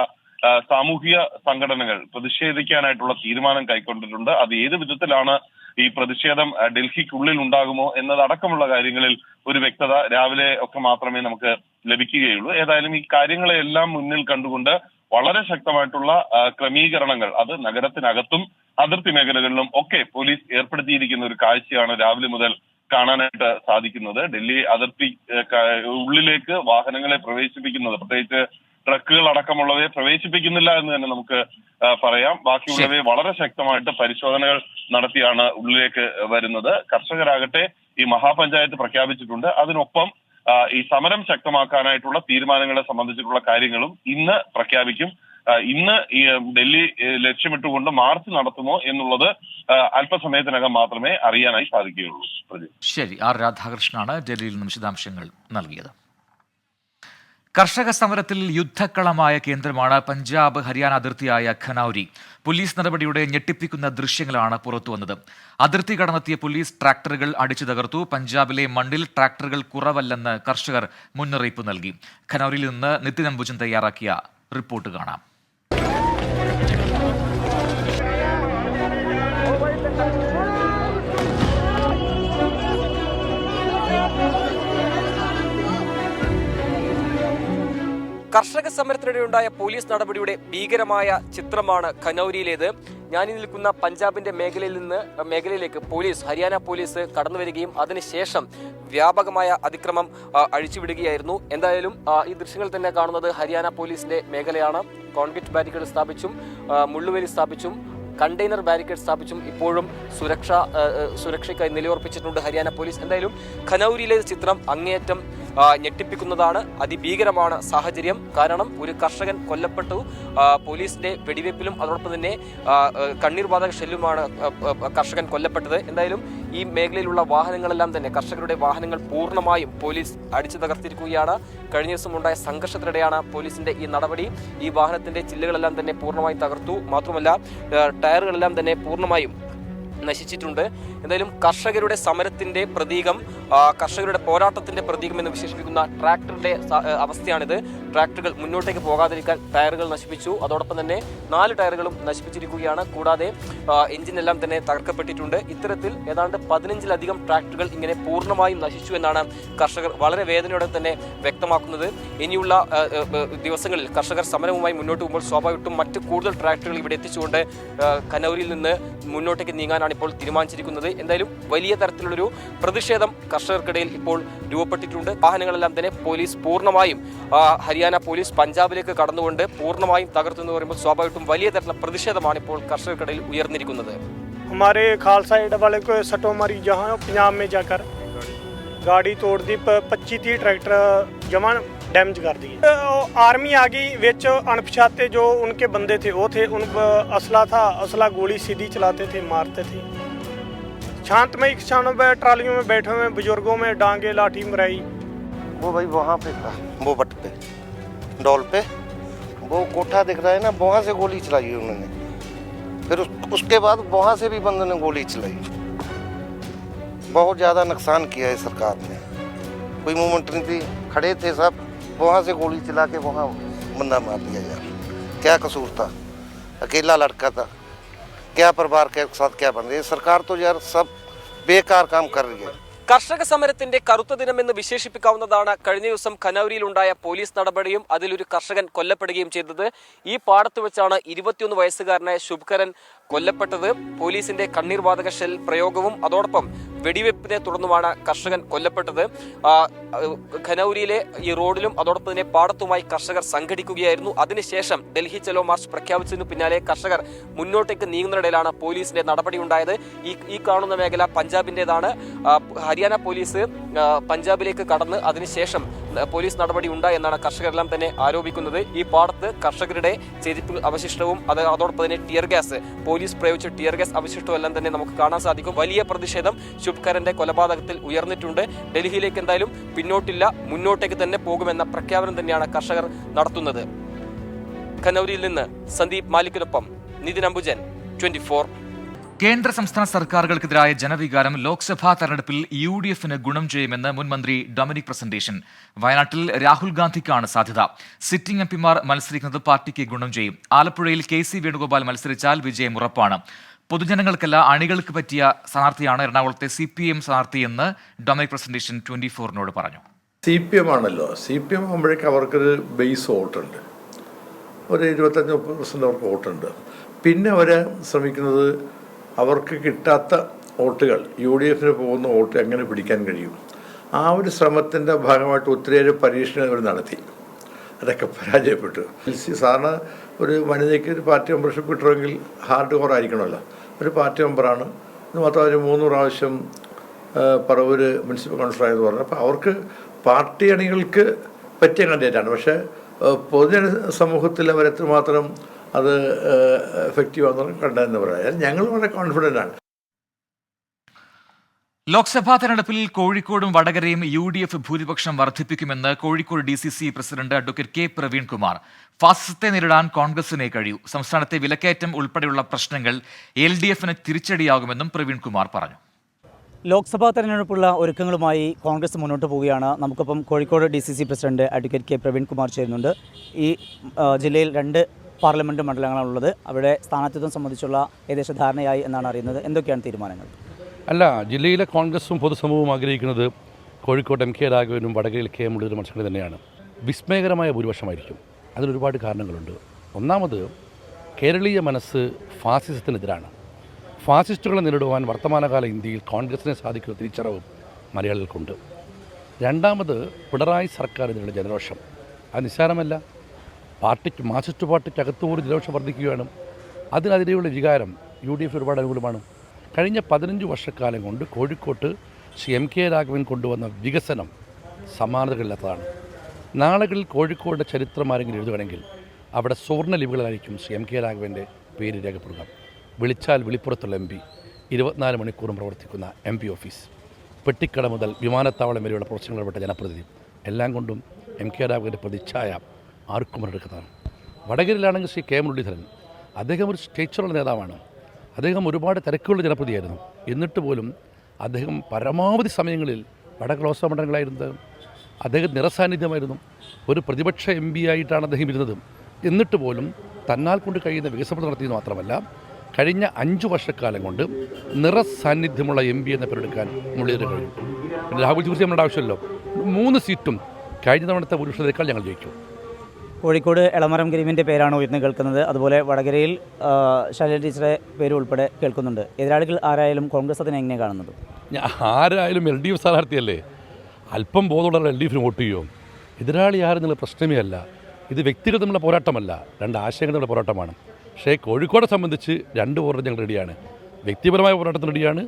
സാമൂഹിക സംഘടനകൾ പ്രതിഷേധിക്കാനായിട്ടുള്ള തീരുമാനം കൈക്കൊണ്ടിട്ടുണ്ട്. അത് ഏത് വിധത്തിലാണ് ഈ പ്രതിഷേധം ഡൽഹിക്കുള്ളിൽ ഉണ്ടാകുമോ എന്നതടക്കമുള്ള കാര്യങ്ങളിൽ ഒരു വ്യക്തത രാവിലെ ഒക്കെ മാത്രമേ നമുക്ക് ലഭിക്കുകയുള്ളൂ. ഏതായാലും ഈ കാര്യങ്ങളെല്ലാം മുന്നിൽ കണ്ടുകൊണ്ട് വളരെ ശക്തമായിട്ടുള്ള ക്രമീകരണങ്ങൾ അത് നഗരത്തിനകത്തും അതിർത്തി മേഖലകളിലും ഒക്കെ പോലീസ് ഏർപ്പെടുത്തിയിരിക്കുന്ന ഒരു കാഴ്ചയാണ് രാവിലെ മുതൽ കാണാനായിട്ട് സാധിക്കുന്നത്. ഡൽഹി അതിർത്തി ഉള്ളിലേക്ക് വാഹനങ്ങളെ പ്രവേശിപ്പിക്കുന്നത്, പ്രത്യേകിച്ച് ട്രക്കുകൾ അടക്കമുള്ളവയെ പ്രവേശിപ്പിക്കുന്നില്ല എന്ന് തന്നെ നമുക്ക് പറയാം. ബാക്കിയുള്ളവയെ വളരെ ശക്തമായിട്ട് പരിശോധനകൾ നടത്തിയാണ് ഉള്ളിലേക്ക് വരുന്നത്. കർഷകരാകട്ടെ ഈ മഹാപഞ്ചായത്ത് പ്രഖ്യാപിച്ചിട്ടുണ്ട്. അതിനൊപ്പം ഈ സമരം ശക്തമാക്കാനായിട്ടുള്ള തീരുമാനങ്ങളെ സംബന്ധിച്ചിട്ടുള്ള കാര്യങ്ങളും ഇന്ന് പ്രഖ്യാപിക്കും. ഇന്ന് ഈ ഡൽഹി ലക്ഷ്യമിട്ടുകൊണ്ട് മാർച്ച് നടത്തുമോ എന്നുള്ളത് അല്പസമയത്തിനകം മാത്രമേ അറിയാനായി സാധിക്കുകയുള്ളൂ. ശരി, ആർ രാധാകൃഷ്ണനാണ് ഡൽഹിയിൽ നിന്നും വിശദാംശങ്ങൾ നൽകിയത്. കർഷക സമരത്തിൽ യുദ്ധക്കളമായ കേന്ദ്രമാണ് പഞ്ചാബ് ഹരിയാന അതിർത്തിയായ ഖനൌരി. പോലീസ് നടപടിയുടെ ഞെട്ടിപ്പിക്കുന്ന ദൃശ്യങ്ങളാണ് പുറത്തുവന്നത്. അതിർത്തി കടന്നെത്തിയ പോലീസ് ട്രാക്ടറുകൾ അടിച്ചു തകർത്തു. പഞ്ചാബിലെ മണ്ണിൽ ട്രാക്ടറുകൾ കുറവല്ലെന്ന് കർഷകർ മുന്നറിയിപ്പ് നൽകി. ഖനൌരിയിൽ നിന്ന് നിതിൻ അംബുജൻ തയ്യാറാക്കിയ റിപ്പോർട്ട് കാണാം. കർഷക സമരത്തിനിടെയുണ്ടായ പോലീസ് നടപടിയുടെ ഭീകരമായ ചിത്രമാണ് ഖനൌരിയിലേത്. ഞാനീ നിൽക്കുന്ന പഞ്ചാബിന്റെ മേഖലയിലേക്ക് ഹരിയാന പോലീസ് കടന്നു വരികയും അതിനുശേഷം വ്യാപകമായ അതിക്രമം അഴിച്ചുവിടുകയായിരുന്നു. എന്തായാലും ഈ ദൃശ്യങ്ങൾ തന്നെ കാണുന്നത് ഹരിയാന പോലീസിന്റെ മേഖലയാണ്. കോൺക്രീറ്റ് ബാരിക്കേഡ് സ്ഥാപിച്ചും മുള്ളുവേലി സ്ഥാപിച്ചും കണ്ടെയ്നർ ബാരിക്കേഡ് സ്ഥാപിച്ചും ഇപ്പോഴും സുരക്ഷയ്ക്കായി നിലയുറപ്പിച്ചിട്ടുണ്ട് ഹരിയാന പോലീസ്. എന്തായാലും ഖനൌരിയിലെ ചിത്രം അങ്ങേയറ്റം ഞെട്ടിപ്പിക്കുന്നതാണ്. അതിഭീകരമാണ് സാഹചര്യം. കാരണം ഒരു കർഷകൻ കൊല്ലപ്പെട്ടു. പോലീസിന്റെ വെടിവെപ്പിലും അതോടൊപ്പം തന്നെ കണ്ണീർവാതക ഷെല്ലുമാണ് കർഷകൻ കൊല്ലപ്പെട്ടത്. എന്തായാലും ഈ മേഖലയിലുള്ള വാഹനങ്ങളെല്ലാം തന്നെ കർഷകരുടെ വാഹനങ്ങൾ പൂർണ്ണമായും പോലീസ് അടിച്ചു തകർത്തിരിക്കുകയാണ്. കഴിഞ്ഞ ദിവസം ഉണ്ടായ സംഘർഷത്തിനിടെയാണ് പോലീസിന്റെ ഈ നടപടി. ഈ വാഹനത്തിന്റെ ചില്ലുകളെല്ലാം തന്നെ പൂർണ്ണമായും തകർത്തു. മാത്രമല്ല ടയറുകളെല്ലാം തന്നെ പൂർണ്ണമായും നശിച്ചിട്ടുണ്ട്. എന്തായാലും കർഷകരുടെ സമരത്തിന്റെ പ്രതീകം, കർഷകരുടെ പോരാട്ടത്തിന്റെ പ്രതീകം എന്ന് വിശേഷിപ്പിക്കുന്ന ട്രാക്ടറുടെ അവസ്ഥയാണിത്. ട്രാക്ടറുകൾ മുന്നോട്ടേക്ക് പോകാതിരിക്കാൻ ടയറുകൾ നശിപ്പിച്ചു. അതോടൊപ്പം തന്നെ 4 ടയറുകളും നശിപ്പിച്ചിരിക്കുകയാണ്. കൂടാതെ എഞ്ചിനെല്ലാം തന്നെ തകർക്കപ്പെട്ടിട്ടുണ്ട്. ഇത്തരത്തിൽ ഏതാണ്ട് 15-ലധികം ട്രാക്ടറുകൾ ഇങ്ങനെ പൂർണ്ണമായും നശിച്ചു എന്നാണ് കർഷകർ വളരെ വേദനയോടെ തന്നെ വ്യക്തമാക്കുന്നത്. ഇനിയുള്ള ദിവസങ്ങളിൽ കർഷകർ സമരവുമായി മുന്നോട്ട് പോകുമ്പോൾ സ്വാഭാവികമായിട്ടും മറ്റ് കൂടുതൽ ട്രാക്ടറുകൾ ഇവിടെ എത്തിച്ചുകൊണ്ട് ഖനൌരിയിൽ നിന്ന് മുന്നോട്ടേക്ക് നീങ്ങാനാണ് ഇപ്പോൾ തീരുമാനിച്ചിരിക്കുന്നത്. എന്തായാലും വലിയ തരത്തിലുള്ളൊരു പ്രതിഷേധം കർഷകർക്കിടയിൽ ഇപ്പോൾ രൂപപ്പെട്ടിട്ടുണ്ട്. വാഹനങ്ങളെല്ലാം തന്നെ പോലീസ് പൂർണ്ണമായും ഹരിയാന പോലീസ് പഞ്ചാബിലേക്ക് കടന്നുകൊണ്ട് പൂർണ്ണമായും തകർത്തു എന്ന് പറയുമ്പോൾ സ്വാഭാവികമായിട്ടും വലിയ തരത്തിലുള്ള പ്രതിഷേധമാണ് ഇപ്പോൾ കർഷകർക്കിടയിൽ ഉയർന്നിരിക്കുന്നത്. हमारे खालसा एड वाले को सटो मारी जहाँ पंजाब में जाकर गाड़ी तोड़ दी, 25-30 ट्रैक्टर जमा डैमेज कर दिए। आर्मी आ गई विच, अनपछाते जो उनके बंदे थे वो थे, उन असला था, असला गोली सीधी चलाते थे, मारते थे। शांतमय किसानों में ट्रालियों में बैठे हुए बुजुर्गों में डांगे लाठी मराई। वो भाई वहाँ पे था, वो बट पे डॉल पे वो कोठा दिख रहा है ना, वहाँ से गोली चलाई है उन्होंने। फिर उसके बाद वहाँ से भी बंदों ने गोली चलाई। बहुत ज़्यादा नुकसान किया है सरकार ने। कोई मूवमेंट नहीं थी, खड़े थे सब, वहाँ से गोली चला के वहाँ बंदा मार दिया यार। क्या कसूर था? अकेला लड़का था, क्या परिवार के साथ क्या बन रही है सरकार? तो यार सब बेकार काम कर रही है। കർഷക സമരത്തിന്റെ കറുത്ത ദിനമെന്ന് വിശേഷിപ്പിക്കാവുന്നതാണ് കഴിഞ്ഞ ദിവസം ഖനൌരിയിലുണ്ടായ പോലീസ് നടപടിയും അതിലൊരു കർഷകൻ കൊല്ലപ്പെടുകയും ചെയ്തത്. ഈ പാടത്ത് വെച്ചാണ് 21 വയസ്സുകാരനായ ശുഭ്കരൻ കൊല്ലപ്പെട്ടത്. പോലീസിന്റെ കണ്ണീർവാതക ഷെൽ പ്രയോഗവും അതോടൊപ്പം വെടിവെപ്പിനെ തുടർന്നുമാണ് കർഷകൻ കൊല്ലപ്പെട്ടത്. ഖനൌരിയിലെ ഈ റോഡിലും അതോടൊപ്പം തന്നെ പാടത്തുമായി കർഷകർ സംഘടിക്കുകയായിരുന്നു. അതിനുശേഷം ഡൽഹി ചലോ മാർച്ച് പ്രഖ്യാപിച്ചതിനു പിന്നാലെ കർഷകർ മുന്നോട്ടേക്ക് നീങ്ങുന്നതിനിടയിലാണ് പോലീസിന്റെ നടപടി ഉണ്ടായത്. ഈ കാണുന്ന മേഖല പഞ്ചാബിന്റേതാണ്. ഹരിയാന പോലീസ് പഞ്ചാബിലേക്ക് കടന്ന് അതിനുശേഷം പോലീസ് നടപടി ഉണ്ടായി എന്നാണ് കർഷകരെല്ലാം തന്നെ ആരോപിക്കുന്നത്. ഈ പാടത്ത് കർഷകരുടെ ചെരുപ്പ് അവശിഷ്ടവും അതോടൊപ്പം തന്നെ ടിയർ ഗ്യാസ്, പോലീസ് പ്രയോഗിച്ച ടിയർ ഗ്യാസ് അവശിഷ്ടവും എല്ലാം തന്നെ നമുക്ക് കാണാൻ സാധിക്കും. വലിയ പ്രതിഷേധം ശുഭ്കരന്റെ കൊലപാതകത്തിൽ ഉയർന്നിട്ടുണ്ട്. ഡൽഹിയിലേക്ക് എന്തായാലും പിന്നോട്ടില്ല, മുന്നോട്ടേക്ക് തന്നെ പോകുമെന്ന പ്രഖ്യാപനം തന്നെയാണ് കർഷകർ നടത്തുന്നത്. ഖനൌരിയിൽ നിന്ന് സന്ദീപ് മാലിക്കിനൊപ്പം നിതിൻ അംബുജൻ, 24. കേന്ദ്ര സംസ്ഥാന സർക്കാരുകൾക്കെതിരായ ജനവികാരം ലോക്സഭാ തെരഞ്ഞെടുപ്പിൽ UDFന് ഗുണം ചെയ്യുമെന്ന് മുൻ മന്ത്രി ഡൊമിനിക് പ്രസന്റേഷൻ. വയനാട്ടിൽ രാഹുൽ ഗാന്ധിക്കാണ് സാധ്യത. സിറ്റിംഗ് എംപിമാർ മത്സരിക്കുന്നത് പാർട്ടിക്ക് ഗുണം ചെയ്യും. ആലപ്പുഴയിൽ KC വേണുഗോപാൽ മത്സരിച്ചാൽ വിജയം ഉറപ്പാണ്. പൊതുജനങ്ങൾക്കല്ല അണികൾക്ക് പറ്റിയ സ്ഥാനാർത്ഥിയാണ് എറണാകുളത്തെ CPM സ്ഥാനാർത്ഥിയെന്ന് ഡൊമിനിക് പ്രസന്റേഷൻ 24-നോട് പറഞ്ഞു. CPM ആണല്ലോ. CPM ആകുമ്പോഴേക്കും അവർക്കൊരു ബേസ് വോട്ടുണ്ട്, ഒരു 25-30% അവർക്ക് വോട്ടുണ്ട്. പിന്നെ അവർ ശ്രമിക്കുന്നത് അവർക്ക് കിട്ടാത്ത വോട്ടുകൾ, UDF പോകുന്ന വോട്ട് എങ്ങനെ പിടിക്കാൻ കഴിയും. ആ ഒരു ശ്രമത്തിൻ്റെ ഭാഗമായിട്ട് ഒത്തിരിയേറെ പരീക്ഷണങ്ങൾ അവർ നടത്തി. അതൊക്കെ പരാജയപ്പെട്ടു. സാധാരണ ഒരു വനിതയ്ക്ക് ഒരു പാർട്ടി മെമ്പർഷിപ്പ് കിട്ടണമെങ്കിൽ ഹാർഡ് കോർ ആയിരിക്കണമല്ലോ. ഒരു പാർട്ടി മെമ്പറാണ്, ഇത് മാത്രം അവർ 3 പ്രാവശ്യം പറവൂര് മുനിസിപ്പൽ കൗൺസിലർ ആയെന്ന് പറഞ്ഞു. അപ്പോൾ അവർക്ക് പാർട്ടി അണികൾക്ക് പറ്റിയ കണ്ടേറ്റാണ്. പക്ഷേ പൊതുജന സമൂഹത്തിൽ അവരെത്രമാത്രം അത് എഫക്റ്റീവ് ആണെന്ന് കണ്ടതെന്ന് പറയാം. ഞങ്ങൾ വളരെ കോൺഫിഡൻ്റ് ആണ്. ലോക്സഭാ തെരഞ്ഞെടുപ്പിൽ കോഴിക്കോടും വടകരയും UDF ഭൂരിപക്ഷം വർദ്ധിപ്പിക്കുമെന്ന് Kozhikode DCC president advocate K. Praveen Kumar. ഫാസിസത്തെ നേരിടാൻ കോൺഗ്രസിനെ കഴിയൂ. സംസ്ഥാനത്തെ വിലക്കയറ്റം ഉൾപ്പെടെയുള്ള പ്രശ്നങ്ങൾ LDFന് തിരിച്ചടിയാകുമെന്നും പ്രവീൺകുമാർ പറഞ്ഞു. ലോക്സഭാ തെരഞ്ഞെടുപ്പുള്ള ഒരുക്കങ്ങളുമായി കോൺഗ്രസ് മുന്നോട്ട് പോവുകയാണ്. നമുക്കിപ്പം Kozhikode DCC president advocate K. Praveenkumar ചേരുന്നുണ്ട്. ഈ ജില്ലയിൽ 2 പാർലമെൻറ്റ് മണ്ഡലങ്ങളാണുള്ളത്. അവിടെ സ്ഥാനാർത്ഥിത്വം സംബന്ധിച്ചുള്ള ഏകദേശ ധാരണയായി എന്നാണ് അറിയുന്നത്. എന്തൊക്കെയാണ് തീരുമാനങ്ങൾ? അല്ല, ജില്ലയിലെ കോൺഗ്രസും പൊതുസമൂഹവും ആഗ്രഹിക്കുന്നത് കോഴിക്കോട് MK രാഘവനും വടകരയിൽ KM മുരളീധരനും മത്സരം തന്നെയാണ്. വിസ്മയകരമായ ഭൂരിപക്ഷമായിരിക്കും. അതിനൊരുപാട് കാരണങ്ങളുണ്ട്. ഒന്നാമത്, കേരളീയ മനസ്സ് ഫാസിസത്തിനെതിരാണ്. ഫാസിസ്റ്റുകളെ നേരിടുവാൻ വർത്തമാനകാല ഇന്ത്യയിൽ കോൺഗ്രസിനെ സാധിക്കുന്ന തിരിച്ചറിവും മലയാളികൾക്കുണ്ട്. രണ്ടാമത്, പിണറായി സർക്കാരിനുള്ള ജനരോഷം അത് നിസ്സാരമല്ല. മാർക്സിസ്റ്റ് പാർട്ടിക്ക് അകത്തുപോലും ജനരോഷം വർദ്ധിക്കുകയാണ്. അതിനെതിരെയുള്ള വികാരം UDF ഒരുപാട് അനുകൂലമാണ്. കഴിഞ്ഞ 15 വർഷക്കാലം കൊണ്ട് കോഴിക്കോട്ട് MK രാഘവൻ കൊണ്ടുവന്ന വികസനം സമാനതകളില്ലാത്തതാണ്. നാളുകളിൽ കോഴിക്കോടിൻ്റെ ചരിത്രം ആരെങ്കിലും എഴുതുകയാണെങ്കിൽ അവിടെ സുവർണ്ണ ലിപികളായിരിക്കും MK രാഘവൻ്റെ പേര് രേഖപ്പെടുക. വിളിച്ചാൽ വിളിപ്പുറത്തുള്ള MP, 24 മണിക്കൂറും പ്രവർത്തിക്കുന്ന MP ഓഫീസ്, പെട്ടിക്കട മുതൽ വിമാനത്താവളം വരെയുള്ള പ്രവർത്തനങ്ങളിൽപ്പെട്ട ജനപ്രതിനിധി, എല്ലാം കൊണ്ടും MK രാഘവൻ്റെ പ്രതിച്ഛായ ആർക്കും മറികടക്കുന്നതാണ്. വടകരയിലാണെങ്കിൽ ശ്രീ KM മുരളീധരൻ, അദ്ദേഹം ഒരു സ്റ്റേച്ചറുള്ള നേതാവാണ്. അദ്ദേഹം ഒരുപാട് തിരക്കുള്ള ജനപ്രതിയായിരുന്നു. എന്നിട്ട് പോലും അദ്ദേഹം പരമാവധി സമയങ്ങളിൽ വടകര ലോക്സഭാ മണ്ഡലങ്ങളായിരുന്നത്. അദ്ദേഹം നിറസാന്നിധ്യമായിരുന്നു. ഒരു പ്രതിപക്ഷ MP ആയിട്ടാണ് അദ്ദേഹം ഇരുന്നത്. എന്നിട്ട് പോലും തന്നാൽ കൊണ്ട് കഴിയുന്ന വികസനം നടത്തിയെന്ന് മാത്രമല്ല, കഴിഞ്ഞ 5 വർഷക്കാലം കൊണ്ട് നിറസാന്നിധ്യമുള്ള MP എന്ന പേരെടുക്കാൻ മുരളീധരൻ കഴിയും. രാഹുൽ കുറിച്ച് നമ്മുടെ ആവശ്യമില്ലല്ലോ. 3 സീറ്റും കഴിഞ്ഞ തവണത്തെ ഭൂരിപക്ഷത്തേക്കാൾ ഞങ്ങൾ ജയിക്കും. കോഴിക്കോട് എളമരം കരീമിൻ്റെ പേരാണ് ഉയർന്നു കേൾക്കുന്നത്. അതുപോലെ വടകരയിൽ ശൈലജ ടീച്ചറെ പേര് ഉൾപ്പെടെ കേൾക്കുന്നുണ്ട്. എതിരാളികൾ ആരായാലും കോൺഗ്രസ് അതിനെ എങ്ങനെ കാണുന്നത്? ആരായാലും LDF സ്ഥാനാർത്ഥിയല്ലേ. അല്പം ബോധമുള്ള LDFന് വോട്ട് ചെയ്യുമോ? എതിരാളി ആരെന്നുള്ള പ്രശ്നമേ അല്ല. ഇത് വ്യക്തികൾ തമ്മിലുള്ള പോരാട്ടമല്ല, 2 ആശയങ്ങൾ തമ്മിലുള്ള പോരാട്ടമാണ്. പക്ഷേ കോഴിക്കോടെ സംബന്ധിച്ച് 2 പോരാട്ടം ഞങ്ങൾ റെഡിയാണ്. വ്യക്തിപരമായ പോരാട്ടത്തിന് റെഡിയാണ്.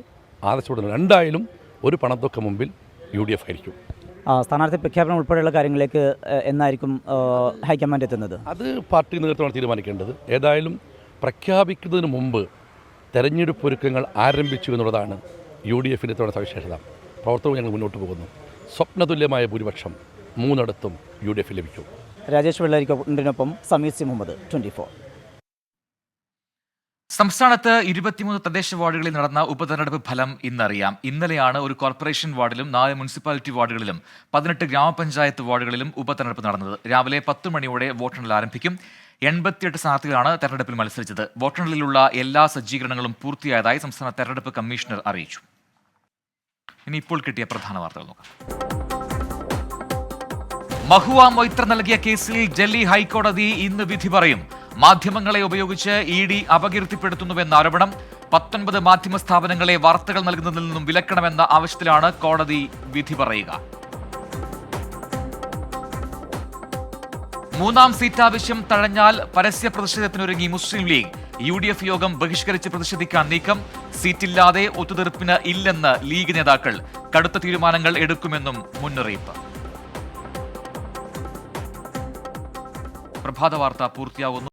ആദർശോടെ രണ്ടായാലും ഒരു പണത്തൊക്കെ മുമ്പിൽ UDF ആയിരിക്കും. സ്ഥാനാർത്ഥി പ്രഖ്യാപനം ഉൾപ്പെടെയുള്ള കാര്യങ്ങളിലേക്ക് എന്നായിരിക്കും ഹൈക്കമാൻഡ് എത്തുന്നത്? അത് പാർട്ടി നേതൃത്വമാണ് തീരുമാനിക്കേണ്ടത്. ഏതായാലും പ്രഖ്യാപിക്കുന്നതിന് മുമ്പ് തെരഞ്ഞെടുപ്പ് ഒരുക്കങ്ങൾ ആരംഭിച്ചു എന്നുള്ളതാണ് UDFിൻ്റെ ഇത്തവണ സവിശേഷത. പ്രവർത്തനവും ഞങ്ങൾ മുന്നോട്ട് പോകുന്നു. സ്വപ്നതുല്യമായ ഭൂരിപക്ഷം 3 UDF ലഭിക്കും. രാജേഷ് വെള്ളരിക്കൊപ്പം സമീർ സി മുഹമ്മദ്, 24. സംസ്ഥാനത്ത് 23 തദ്ദേശ വാർഡുകളിൽ നടന്ന ഉപതെരഞ്ഞെടുപ്പ് ഫലം ഇന്നറിയാം. ഇന്നലെയാണ് ഒരു കോർപ്പറേഷൻ വാർഡിലും 4 മുനിസിപ്പാലിറ്റി വാർഡുകളിലും 18 ഗ്രാമപഞ്ചായത്ത് വാർഡുകളിലും ഉപതെരഞ്ഞെടുപ്പ് നടന്നത്. രാവിലെ 10 മണിയോടെ വോട്ടെണ്ണൽ ആരംഭിക്കും. 88 സ്ഥാനാർത്ഥികളാണ് തെരഞ്ഞെടുപ്പിൽ മത്സരിച്ചത്. വോട്ടെണ്ണലിലുള്ള എല്ലാ സജ്ജീകരണങ്ങളും പൂർത്തിയായതായി സംസ്ഥാന തെരഞ്ഞെടുപ്പ് കമ്മീഷണർ അറിയിച്ചു. ഇനി ഇപ്പോൾ കിട്ടിയ പ്രധാന വാർത്തകൾ നോക്കാം. മഹുവ മൊയ്ത്ര നൽകിയ കേസിൽ ഡൽഹി ഹൈക്കോടതി ഇന്ന് വിധി പറയും. മാധ്യമങ്ങളെ ഉപയോഗിച്ച് ED അപകീർത്തിപ്പെടുത്തുന്നുവെന്ന ആരോപണം. 19 മാധ്യമ സ്ഥാപനങ്ങളെ വാർത്തകൾ നൽകുന്നതിൽ നിന്നും വിലക്കണമെന്ന ആവശ്യത്തിലാണ് കോടതി വിധി പറയുക. 3ാം സീറ്റ് ആവശ്യം തഴഞ്ഞാൽ പരസ്യ പ്രതിഷേധത്തിനൊരുങ്ങി മുസ്ലിം ലീഗ്. UDF യോഗം ബഹിഷ്കരിച്ച് പ്രതിഷേധിക്കാൻ നീക്കം. സീറ്റില്ലാതെ ഒത്തുതീർപ്പിന് ഇല്ലെന്ന് ലീഗ് നേതാക്കൾ. കടുത്ത തീരുമാനങ്ങൾ എടുക്കുമെന്നും മുന്നറിയിപ്പ്. പ്രഭാത വാർത്ത പൂർത്തിയാവുന്നു.